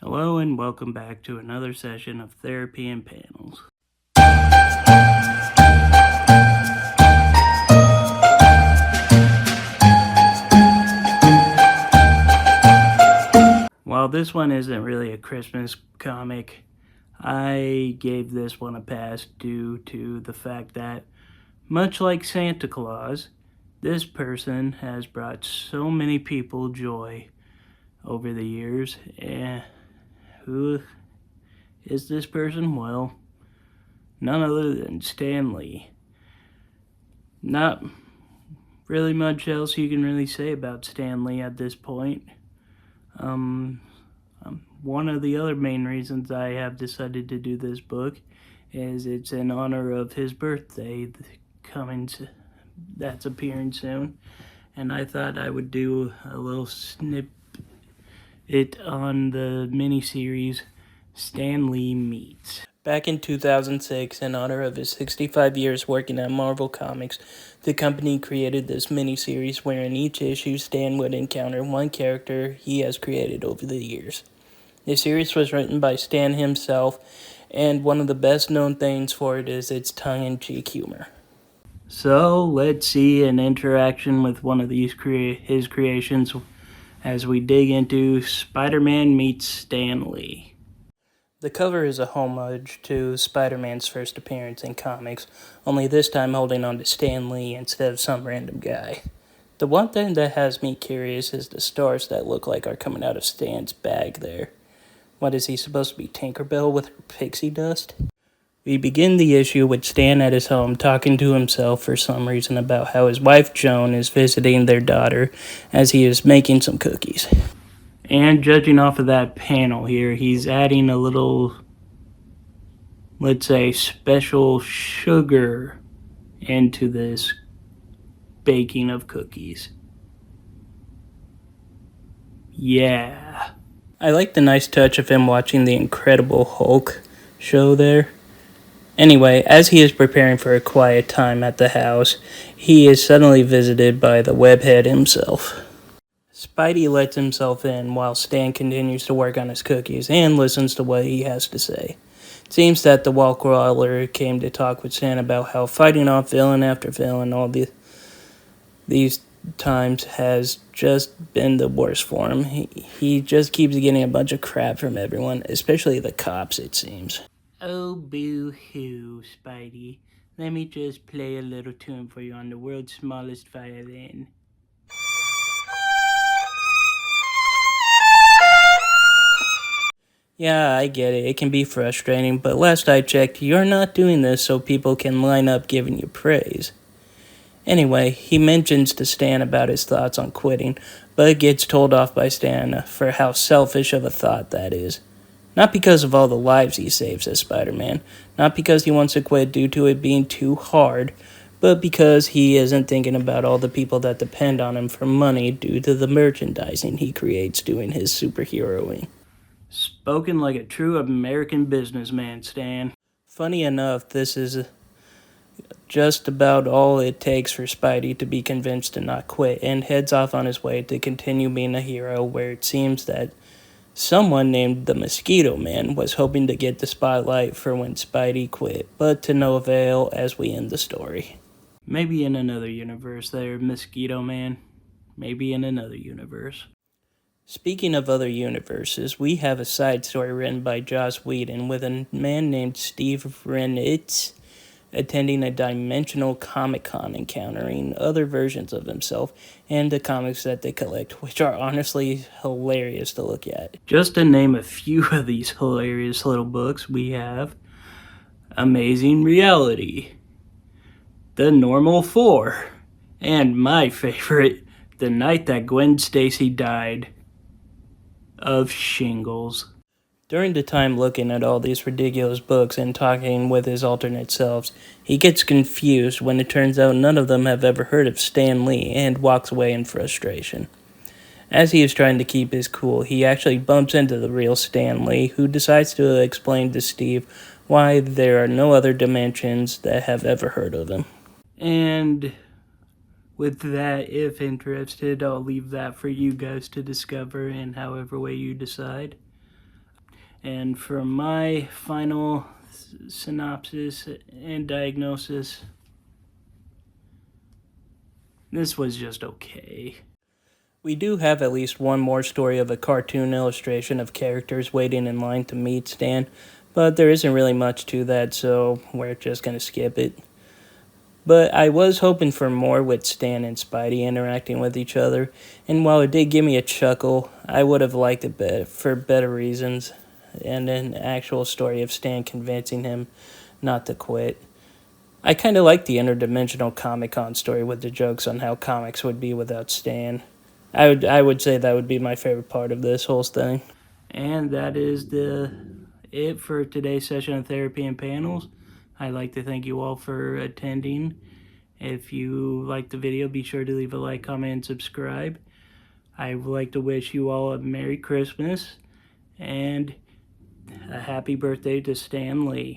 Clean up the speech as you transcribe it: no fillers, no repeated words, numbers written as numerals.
Hello and welcome back to another session of Therapy and Panels. While this one isn't really a Christmas comic, I gave this one a pass due to the fact that, much like Santa Claus, this person has brought so many people joy over the years. Who is this person? Well, none other than Stan Lee. Not really much else you can really say about Stan Lee at this point. One of the other main reasons I have decided to do this book is it's in honor of his birthday that's appearing soon, and I thought I would do a little snippet on the miniseries Stan Lee Meets. Back in 2006, in honor of his 65 years working at Marvel Comics, the company created this miniseries where in each issue Stan would encounter one character he has created over the years. The series was written by Stan himself, and one of the best known things for it is its tongue-in-cheek humor. So let's see an interaction with one of his creations as we dig into Spider-Man Meets Stan Lee. The cover is a homage to Spider-Man's first appearance in comics, only this time holding on to Stan Lee instead of some random guy. The one thing that has me curious is the stars that look like are coming out of Stan's bag there. What is he supposed to be, Tinkerbell with her pixie dust? We begin the issue with Stan at his home talking to himself for some reason about how his wife Joan is visiting their daughter as he is making some cookies. And judging off of that panel here, he's adding a little, let's say, special sugar into this baking of cookies. Yeah. I like the nice touch of him watching the Incredible Hulk show there. Anyway, as he is preparing for a quiet time at the house, he is suddenly visited by the webhead himself. Spidey lets himself in while Stan continues to work on his cookies and listens to what he has to say. It seems that the wall crawler came to talk with Stan about how fighting off villain after villain these times has just been the worst for him. He just keeps getting a bunch of crap from everyone, especially the cops, it seems. Oh, boo-hoo, Spidey. Let me just play a little tune for you on the world's smallest violin. Yeah, I get it. It can be frustrating, but last I checked, you're not doing this so people can line up giving you praise. Anyway, he mentions to Stan about his thoughts on quitting, but gets told off by Stan for how selfish of a thought that is. Not because of all the lives he saves as Spider-Man, not because he wants to quit due to it being too hard, but because he isn't thinking about all the people that depend on him for money due to the merchandising he creates doing his superheroing. Spoken like a true American businessman, Stan. Funny enough, this is just about all it takes for Spidey to be convinced to not quit, and heads off on his way to continue being a hero, where it seems that someone named the Mosquito Man was hoping to get the spotlight for when Spidey quit, but to no avail as we end the story. Maybe in another universe there, Mosquito Man. Maybe in another universe. Speaking of other universes, we have a side story written by Joss Whedon with a man named Steve Renitz attending a dimensional Comic-Con, encountering other versions of himself and the comics that they collect, which are honestly hilarious to look at. Just to name a few of these hilarious little books, we have Amazing Reality, The Normal Four, and my favorite, The Night That Gwen Stacy Died of Shingles. During the time looking at all these ridiculous books and talking with his alternate selves, he gets confused when it turns out none of them have ever heard of Stan Lee and walks away in frustration. As he is trying to keep his cool, he actually bumps into the real Stan Lee, who decides to explain to Steve why there are no other dimensions that have ever heard of him. And with that, if interested, I'll leave that for you guys to discover in however way you decide. And for my final synopsis and diagnosis, this was just okay. We do have at least one more story of a cartoon illustration of characters waiting in line to meet Stan, but there isn't really much to that, so we're just going to skip it. But I was hoping for more with Stan and Spidey interacting with each other, and while it did give me a chuckle, I would have liked it for better reasons, and an actual story of Stan convincing him not to quit. I kind of like the interdimensional Comic-Con story with the jokes on how comics would be without Stan. I would say that would be my favorite part of this whole thing. And that is it for today's session of Therapy and Panels. I'd like to thank you all for attending. If you liked the video, be sure to leave a like, comment, and subscribe. I would like to wish you all a Merry Christmas and a happy birthday to Stan Lee.